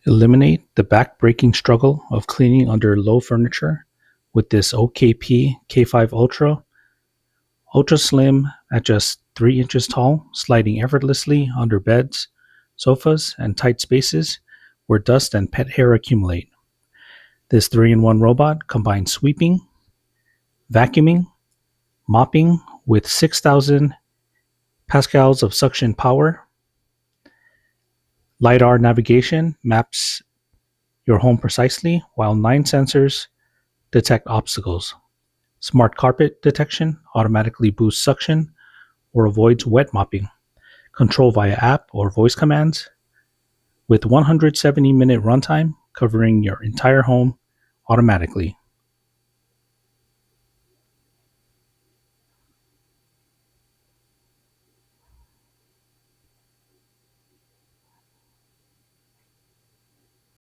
Eliminate the back-breaking struggle of cleaning under low furniture with this OKP K5 Ultra. Ultra slim at just 3 inches tall, sliding effortlessly under beds, sofas, and tight spaces where dust and pet hair accumulate. This 3-in-1 robot combines sweeping, vacuuming, mopping with 6,000 pascals of suction power. LiDAR navigation maps your home precisely, while 9 sensors detect obstacles. Smart carpet detection automatically boosts suction or avoids wet mopping. Control via app or voice commands. With 170-minute runtime covering your entire home automatically.